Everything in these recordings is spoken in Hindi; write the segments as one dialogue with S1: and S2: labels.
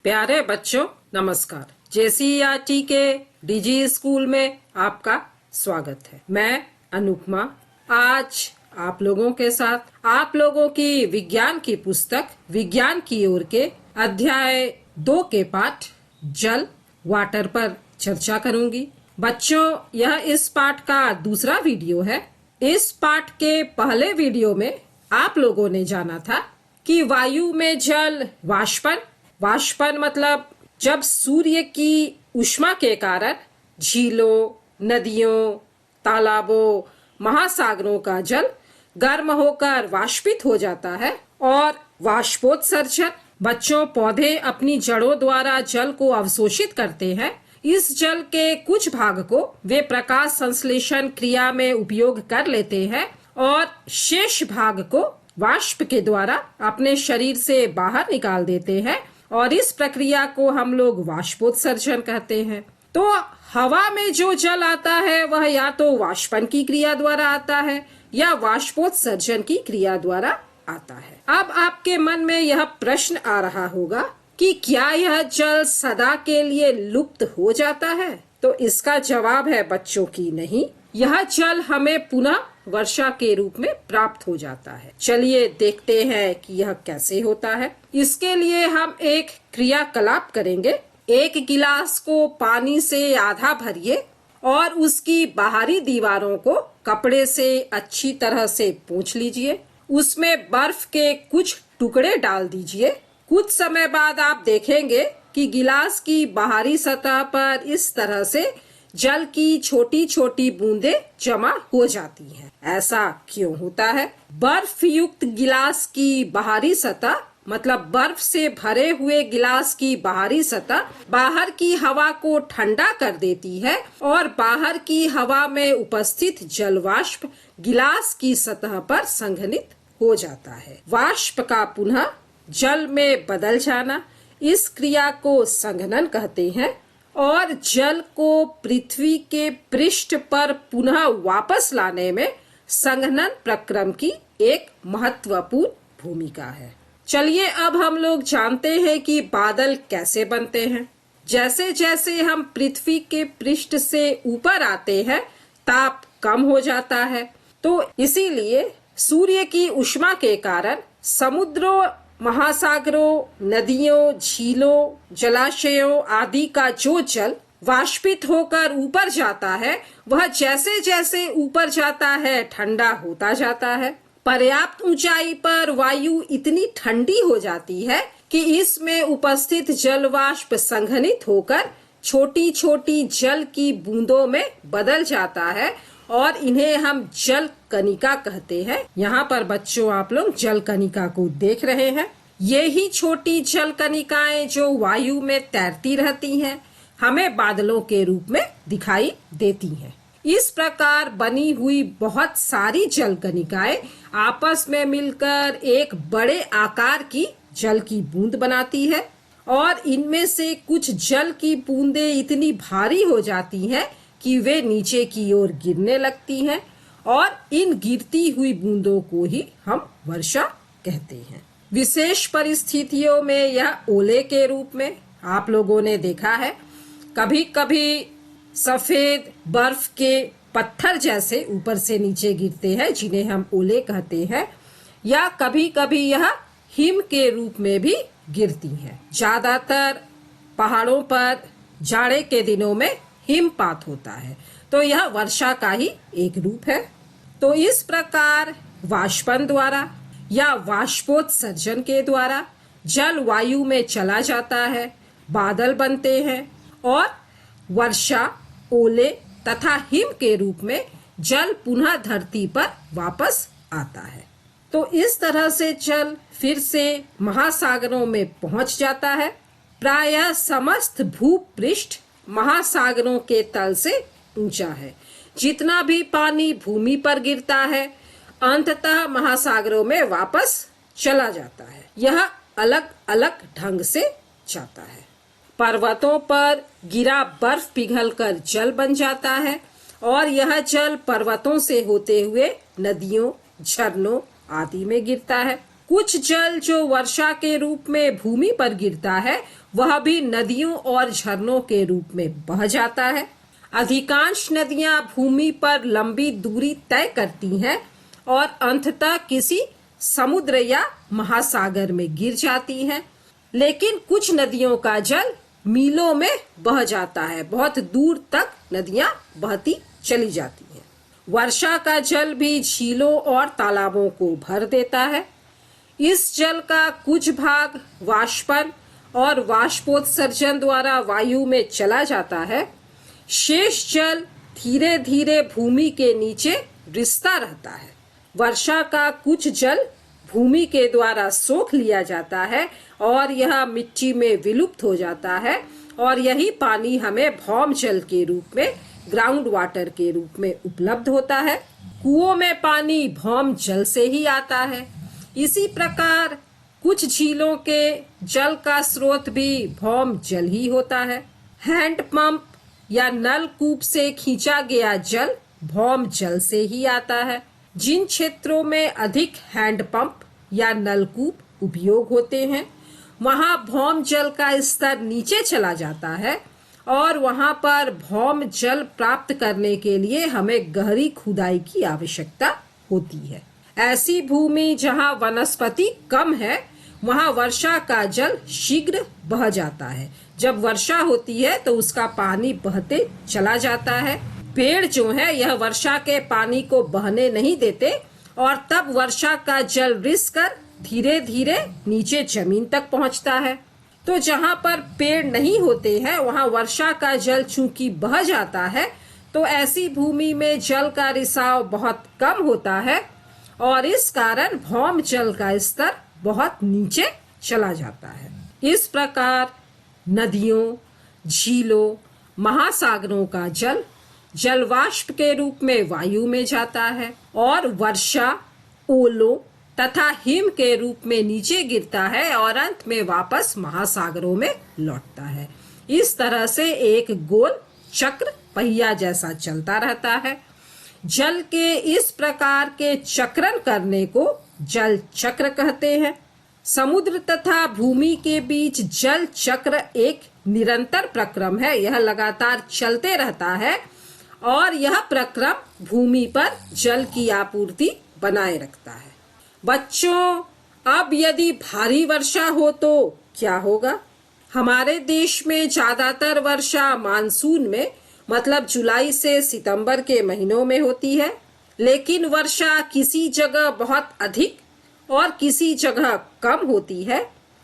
S1: प्यारे बच्चों नमस्कार। JCERT के DG स्कूल में आपका स्वागत है। मैं अनुपमा आज आप लोगों के साथ आप लोगों की विज्ञान की पुस्तक विज्ञान की ओर के अध्याय 2 के पाठ जल वाटर पर चर्चा करूंगी। बच्चों यह इस पाठ का दूसरा वीडियो है। इस पाठ के पहले वीडियो में आप लोगों ने जाना था कि वायु में जल वाष्पन मतलब जब सूर्य की ऊष्मा के कारण झीलों, नदियों, तालाबों, महासागरों का जल गर्म होकर वाष्पित हो जाता है और वाष्पोत्सर्जन। बच्चों पौधे अपनी जड़ों द्वारा जल को अवशोषित करते हैं। इस जल के कुछ भाग को वे प्रकाश संश्लेषण क्रिया में उपयोग कर लेते हैं और शेष भाग को वाष्प के द्वारा अपने शरीर से बाहर निकाल देते हैं और इस प्रक्रिया को हम लोग वाष्पोत्सर्जन कहते हैं। तो हवा में जो जल आता है वह या तो वाष्पन की क्रिया द्वारा आता है या वाष्पोत्सर्जन की क्रिया द्वारा आता है। अब आपके मन में यह प्रश्न आ रहा होगा कि क्या यह जल सदा के लिए लुप्त हो जाता है? तो इसका जवाब है बच्चों की नहीं। यह जल हमें पुनः वर्षा के रूप में प्राप्त हो जाता है। चलिए देखते हैं कि यह कैसे होता है। इसके लिए हम एक क्रियाकलाप करेंगे। एक गिलास को पानी से आधा भरिए और उसकी बाहरी दीवारों को कपड़े से अच्छी तरह से पोंछ लीजिए। उसमें बर्फ के कुछ टुकड़े डाल दीजिए। कुछ समय बाद आप देखेंगे कि गिलास की बाहरी सतह पर इस तरह से जल की छोटी छोटी बूंदें जमा हो जाती हैं। ऐसा क्यों होता है? बर्फ युक्त गिलास की बाहरी सतह मतलब बर्फ से भरे हुए गिलास की बाहरी सतह बाहर की हवा को ठंडा कर देती है और बाहर की हवा में उपस्थित जल वाष्प गिलास की सतह पर संघनित हो जाता है। वाष्प का पुनः जल में बदल जाना, इस क्रिया को संघनन कहते हैं और जल को पृथ्वी के पृष्ठ पर पुनः वापस लाने में संघनन प्रक्रम की एक महत्वपूर्ण भूमिका है। चलिए अब हम लोग जानते हैं कि बादल कैसे बनते हैं। जैसे जैसे हम पृथ्वी के पृष्ठ से ऊपर आते हैं ताप कम हो जाता है, तो इसीलिए सूर्य की ऊष्मा के कारण समुद्रों, महासागरों, नदियों, झीलों, जलाशयों आदि का जो जल वाष्पित होकर ऊपर जाता है वह जैसे जैसे ऊपर जाता है ठंडा होता जाता है। पर्याप्त ऊंचाई पर वायु इतनी ठंडी हो जाती है कि इसमें उपस्थित जल वाष्प संघनित होकर छोटी छोटी जल की बूंदों में बदल जाता है और इन्हें हम जल कणिका कहते हैं। यहाँ पर बच्चों आप लोग जल कणिका को देख रहे हैं। ये ही छोटी जल कणिकाएं जो वायु में तैरती रहती हैं हमें बादलों के रूप में दिखाई देती हैं। इस प्रकार बनी हुई बहुत सारी जल कणिकाएं आपस में मिलकर एक बड़े आकार की जल की बूंद बनाती है और इनमें से कुछ जल की बूंदें इतनी भारी हो जाती हैं कि वे नीचे की ओर गिरने लगती हैं और इन गिरती हुई बूंदों को ही हम वर्षा कहते हैं। विशेष परिस्थितियों में यह ओले के रूप में आप लोगों ने देखा है। कभी कभी सफेद बर्फ के पत्थर जैसे ऊपर से नीचे गिरते हैं जिन्हें हम ओले कहते हैं, या कभी कभी यह हिम के रूप में भी गिरती हैं। ज्यादातर पहाड़ों पर जाड़े के दिनों में हिमपात होता है, तो यह वर्षा का ही एक रूप है। तो इस प्रकार वाष्पन द्वारा या वाष्पोत्सर्जन के द्वारा जल वायु में चला जाता है, बादल बनते हैं और वर्षा, ओले तथा हिम के रूप में जल पुनः धरती पर वापस आता है। तो इस तरह से जल फिर से महासागरों में पहुंच जाता है। प्रायः समस्त भूपृष्ठ महासागरों के तल से ऊंचा है। जितना भी पानी भूमि पर गिरता है अंततः महासागरों में वापस चला जाता है। यह अलग अलग ढंग से जाता है। पर्वतों पर गिरा बर्फ पिघलकर जल बन जाता है और यह जल पर्वतों से होते हुए नदियों, झरनों आदि में गिरता है। कुछ जल जो वर्षा के रूप में भूमि पर गिरता है वह भी नदियों और झरनों के रूप में बह जाता है। अधिकांश नदियां भूमि पर लंबी दूरी तय करती हैं और अंततः किसी समुद्र या महासागर में गिर जाती हैं। लेकिन कुछ नदियों का जल मीलों में बह जाता है, बहुत दूर तक नदियां बहती चली जाती हैं। वर्षा का जल भी झीलों और तालाबों को भर देता है। इस जल का कुछ भाग वाष्पन और वाष्पोत्सर्जन द्वारा वायु में चला जाता है। शेष जल धीरे धीरे भूमि के नीचे रिसता रहता है। वर्षा का कुछ जल भूमि के द्वारा सोख लिया जाता है और यह मिट्टी में विलुप्त हो जाता है और यही पानी हमें भौम जल के रूप में, ग्राउंड वाटर के रूप में उपलब्ध होता है। कुओं में पानी भौम जल से ही आता है। इसी प्रकार कुछ झीलों के जल का स्रोत भी भौम जल ही होता है। हैंड पंप या नलकूप से खींचा गया जल भौम जल से ही आता है। जिन क्षेत्रों में अधिक हैंड पंप या नलकूप उपयोग होते हैं वहां भौम जल का स्तर नीचे चला जाता है और वहां पर भौम जल प्राप्त करने के लिए हमें गहरी खुदाई की आवश्यकता होती है। ऐसी भूमि जहां वनस्पति कम है वहां वर्षा का जल शीघ्र बह जाता है। जब वर्षा होती है तो उसका पानी बहते चला जाता है। पेड़ जो है यह वर्षा के पानी को बहने नहीं देते और तब वर्षा का जल रिस कर धीरे धीरे नीचे जमीन तक पहुंचता है। तो जहां पर पेड़ नहीं होते हैं वहां वर्षा का जल चूंकि बह जाता है तो ऐसी भूमि में जल का रिसाव बहुत कम होता है और इस कारण भौम जल का स्तर बहुत नीचे चला जाता है। इस प्रकार नदियों, झीलों, महासागरों का जल जलवाष्प के रूप में वायु में जाता है और वर्षा, ओलों तथा हिम के रूप में नीचे गिरता है और अंत में वापस महासागरों में लौटता है। इस तरह से एक गोल चक्र पहिया जैसा चलता रहता है। जल के इस प्रकार के चक्रण करने को जल चक्र कहते हैं। समुद्र तथा भूमि के बीच जल चक्र एक निरंतर प्रक्रम है। यह लगातार चलते रहता है और यह प्रक्रम भूमि पर जल की आपूर्ति बनाए रखता है। बच्चों, अब यदि भारी वर्षा हो तो क्या होगा? हमारे देश में ज्यादातर वर्षा मानसून में मतलब जुलाई से सितंबर के महीनों में होती है, लेकिन वर्षा किसी जगह बहुत अधिक और किसी जगह कम होती है।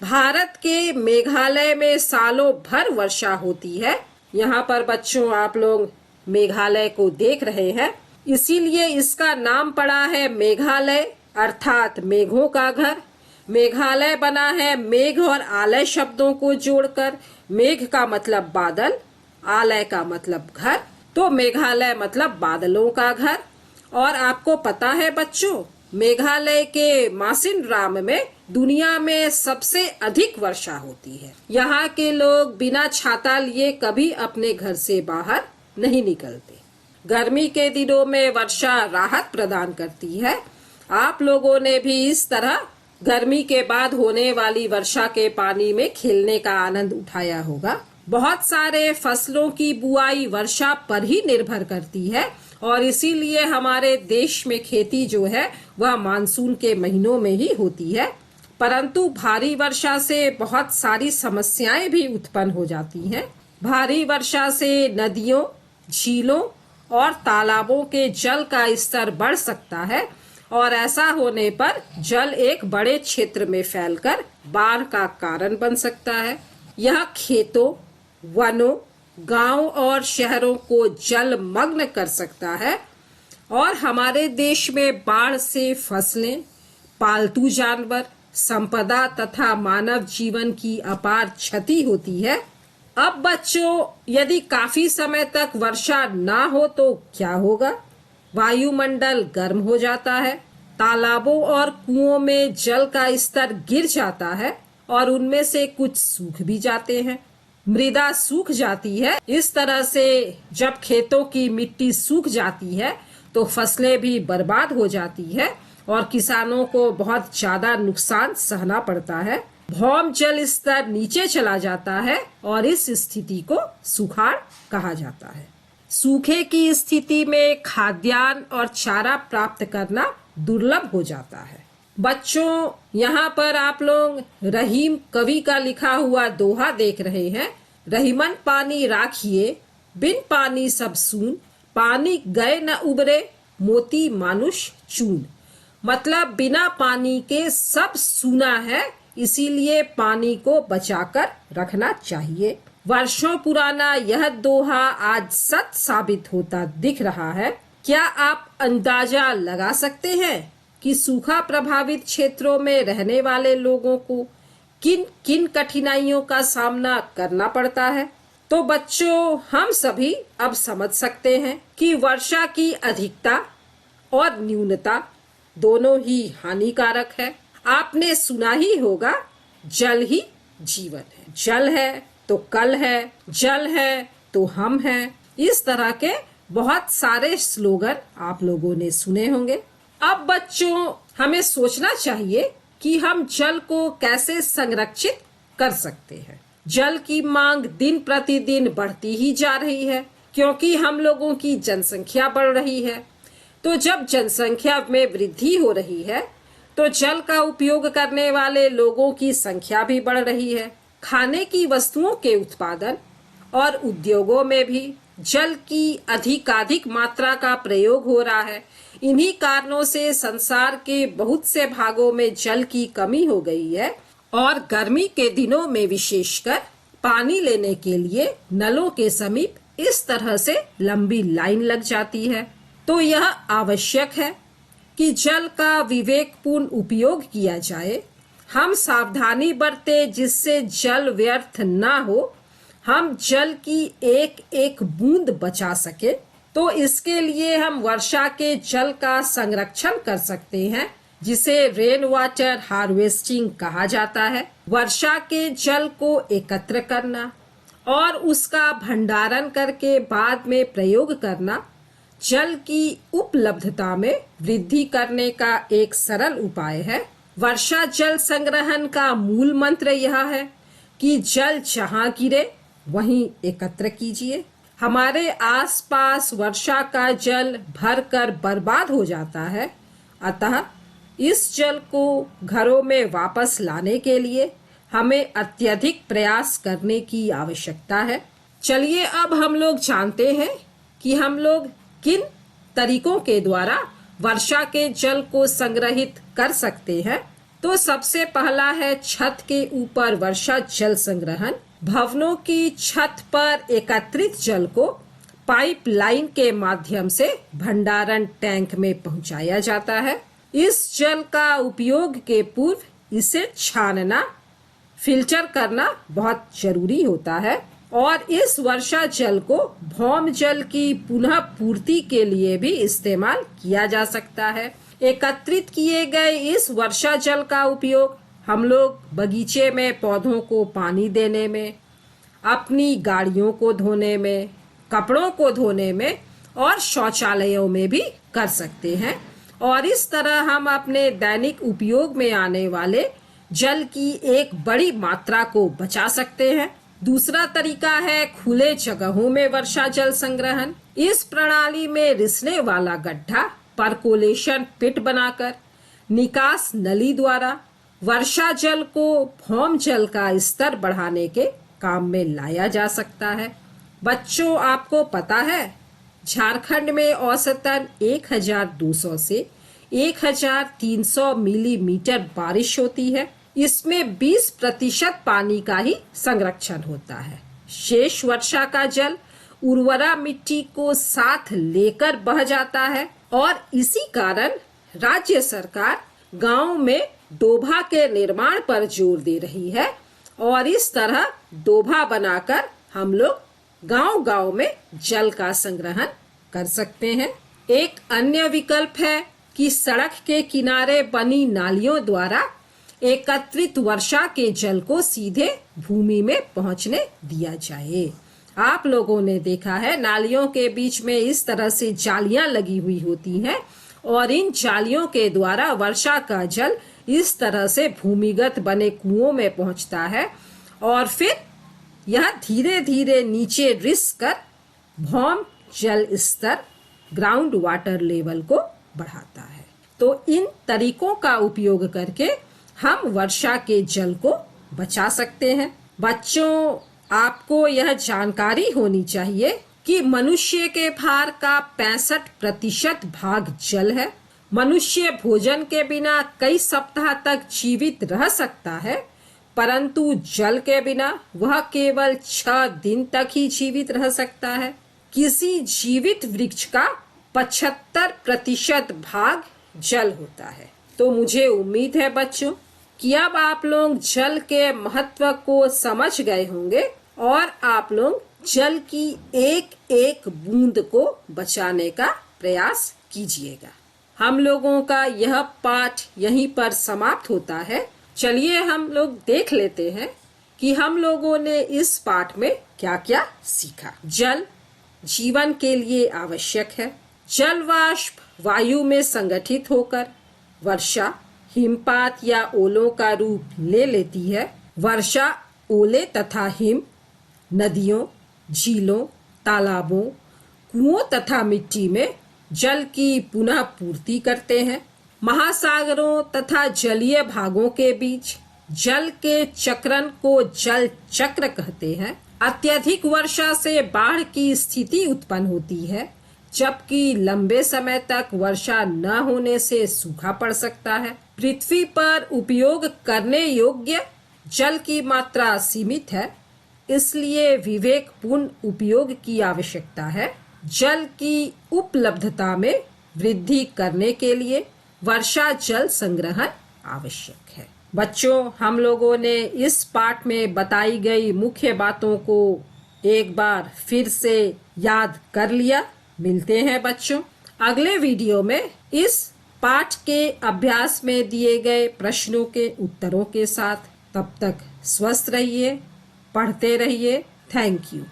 S1: भारत के मेघालय में सालों भर वर्षा होती है। यहाँ पर बच्चों आप लोग मेघालय को देख रहे हैं, इसीलिए इसका नाम पड़ा है मेघालय, अर्थात मेघों का घर। मेघालय बना है मेघ और आलय शब्दों को जोड़कर। मेघ का मतलब बादल, आलय का मतलब घर, तो मेघालय मतलब बादलों का घर। और आपको पता है बच्चों, मेघालय के मासिनराम में दुनिया में सबसे अधिक वर्षा होती है। यहाँ के लोग बिना छाता लिए कभी अपने घर से बाहर नहीं निकलते। गर्मी के दिनों में वर्षा राहत प्रदान करती है। आप लोगों ने भी इस तरह गर्मी के बाद होने वाली वर्षा के पानी में खेलने का आनंद उठाया होगा। बहुत सारे फसलों की बुआई वर्षा पर ही निर्भर करती है और इसीलिए हमारे देश में खेती जो है वह मानसून के महीनों में ही होती है। परंतु भारी वर्षा से बहुत सारी समस्याएं भी उत्पन्न हो जाती हैं। भारी वर्षा से नदियों, झीलों और तालाबों के जल का स्तर बढ़ सकता है और ऐसा होने पर जल एक बड़े क्षेत्र में फैलकर बाढ़ का कारण बन सकता है। यह खेतों, वनों, गांव और शहरों को जलमग्न कर सकता है और हमारे देश में बाढ़ से फसलें, पालतू जानवर, संपदा तथा मानव जीवन की अपार क्षति होती है। अब बच्चों, यदि काफी समय तक वर्षा ना हो तो क्या होगा? वायुमंडल गर्म हो जाता है, तालाबों और कुओं में जल का स्तर गिर जाता है और उनमें से कुछ सूख भी जाते हैं। मृदा सूख जाती है। इस तरह से जब खेतों की मिट्टी सूख जाती है तो फसलें भी बर्बाद हो जाती है और किसानों को बहुत ज्यादा नुकसान सहना पड़ता है। भौम जल स्तर नीचे चला जाता है और इस स्थिति को सुखाड़ कहा जाता है। सूखे की स्थिति में खाद्यान्न और चारा प्राप्त करना दुर्लभ हो जाता है। बच्चों, यहाँ पर आप लोग रहीम कवि का लिखा हुआ दोहा देख रहे हैं। रहीमन पानी राखिए, बिन पानी सब सून, पानी गए न उबरे, मोती मानुष चून। मतलब बिना पानी के सब सूना है, इसीलिए पानी को बचाकर रखना चाहिए। वर्षों पुराना यह दोहा आज सच साबित होता दिख रहा है। क्या आप अंदाजा लगा सकते हैं कि सूखा प्रभावित क्षेत्रों में रहने वाले लोगों को किन किन कठिनाइयों का सामना करना पड़ता है? तो बच्चों, हम सभी अब समझ सकते हैं कि वर्षा की अधिकता और न्यूनता दोनों ही हानिकारक है। आपने सुना ही होगा, जल ही जीवन है। जल है तो कल है, जल है तो हम हैं। इस तरह के बहुत सारे स्लोगन आप लोगों ने सुने होंगे। अब बच्चों, हमें सोचना चाहिए कि हम जल को कैसे संरक्षित कर सकते हैं। जल की मांग दिन प्रतिदिन बढ़ती ही जा रही है, क्योंकि हम लोगों की जनसंख्या बढ़ रही है। तो जब जनसंख्या में वृद्धि हो रही है, तो जल का उपयोग करने वाले लोगों की संख्या भी बढ़ रही है। खाने की वस्तुओं के उत्पादन और उद्योगों में भी जल की अधिकाधिक मात्रा का प्रयोग हो रहा है। इन्हीं कारणों से संसार के बहुत से भागों में जल की कमी हो गई है और गर्मी के दिनों में विशेषकर पानी लेने के लिए नलों के समीप इस तरह से लंबी लाइन लग जाती है। तो यह आवश्यक है कि जल का विवेकपूर्ण उपयोग किया जाए। हम सावधानी बरते जिससे जल व्यर्थ ना हो, हम जल की एक एक बूंद बचा सके। तो इसके लिए हम वर्षा के जल का संरक्षण कर सकते हैं, जिसे रेन वाटर हार्वेस्टिंग कहा जाता है। वर्षा के जल को एकत्र करना और उसका भंडारण करके बाद में प्रयोग करना जल की उपलब्धता में वृद्धि करने का एक सरल उपाय है। वर्षा जल संग्रहण का मूल मंत्र यह है कि जल जहाँ गिरे वहीं एकत्र कीजिए। हमारे आसपास वर्षा का जल भरकर बर्बाद हो जाता है, अतः इस जल को घरों में वापस लाने के लिए हमें अत्यधिक प्रयास करने की आवश्यकता है। चलिए अब हम लोग जानते हैं कि हम लोग किन तरीकों के द्वारा वर्षा के जल को संग्रहित कर सकते हैं। तो सबसे पहला है छत के ऊपर वर्षा जल संग्रहण। भवनों की छत पर एकत्रित जल को पाइपलाइन के माध्यम से भंडारण टैंक में पहुंचाया जाता है। इस जल का उपयोग के पूर्व इसे छानना, फिल्टर करना बहुत जरूरी होता है और इस वर्षा जल को भौम जल की पुनः पूर्ति के लिए भी इस्तेमाल किया जा सकता है। एकत्रित किए गए इस वर्षा जल का उपयोग हम लोग बगीचे में पौधों को पानी देने में, अपनी गाड़ियों को धोने में, कपड़ों को धोने में और शौचालयों में भी कर सकते हैं और इस तरह हम अपने दैनिक उपयोग में आने वाले जल की एक बड़ी मात्रा को बचा सकते हैं। दूसरा तरीका है खुले जगहों में वर्षा जल संग्रहण। इस प्रणाली में रिसने वाला गड्ढा, परकोलेशन पिट बनाकर निकास नली द्वारा वर्षा जल को भौम जल का स्तर बढ़ाने के काम में लाया जा सकता है। बच्चों, आपको पता है झारखंड में औसतन 1200 से 1300 मिलीमीटर बारिश होती है। इसमें 20% पानी का ही संरक्षण होता है। शेष वर्षा का जल उर्वरा मिट्टी को साथ लेकर बह जाता है और इसी कारण राज्य सरकार गांव में डोभा के निर्माण पर जोर दे रही है और इस तरह डोभा बनाकर हम लोग गांव-गांव में जल का संग्रहण कर सकते हैं। एक अन्य विकल्प है कि सड़क के किनारे बनी नालियों द्वारा एकत्रित वर्षा के जल को सीधे भूमि में पहुंचने दिया जाए। आप लोगों ने देखा है नालियों के बीच में इस तरह से जालियां लगी हुई होती हैं और इन जालियों के द्वारा वर्षा का जल इस तरह से भूमिगत बने कुओं में पहुंचता है और फिर यह धीरे धीरे नीचे रिस कर भौम जल स्तर ग्राउंड वाटर लेवल को बढ़ाता है। तो इन तरीकों का उपयोग करके हम वर्षा के जल को बचा सकते हैं। बच्चों, आपको यह जानकारी होनी चाहिए कि मनुष्य के भार का 65% भाग जल है। मनुष्य भोजन के बिना कई सप्ताह तक जीवित रह सकता है, परंतु जल के बिना वह केवल 6 दिन तक ही जीवित रह सकता है। किसी जीवित वृक्ष का 75% भाग जल होता है। तो मुझे उम्मीद है बच्चों कि अब आप लोग जल के महत्व को समझ गए होंगे और आप लोग जल की एक एक बूंद को बचाने का प्रयास कीजिएगा। हम लोगों का यह पाठ यहीं पर समाप्त होता है। चलिए हम लोग देख लेते हैं कि हम लोगों ने इस पाठ में क्या क्या सीखा। जल जीवन के लिए आवश्यक है। जल वाष्प वायु में संगठित होकर वर्षा हिमपात या ओलों का रूप ले लेती है। वर्षा ओले तथा हिम नदियों, झीलों, तालाबों, कुओं तथा मिट्टी में जल की पुनः पूर्ति करते हैं। महासागरों तथा जलीय भागों के बीच जल के चक्रण को जल चक्र कहते हैं। अत्यधिक वर्षा से बाढ़ की स्थिति उत्पन्न होती है, जबकि लंबे समय तक वर्षा न होने से सूखा पड़ सकता है। पृथ्वी पर उपयोग करने योग्य जल की मात्रा सीमित है, इसलिए विवेकपूर्ण उपयोग की आवश्यकता है। जल की उपलब्धता में वृद्धि करने के लिए वर्षा जल संग्रहण आवश्यक है। बच्चों, हम लोगों ने इस पाठ में बताई गई मुख्य बातों को एक बार फिर से याद कर लिया। मिलते हैं बच्चों अगले वीडियो में इस पाठ के अभ्यास में दिए गए प्रश्नों के उत्तरों के साथ। तब तक स्वस्थ रहिए, पढ़ते रहिए। Thank you.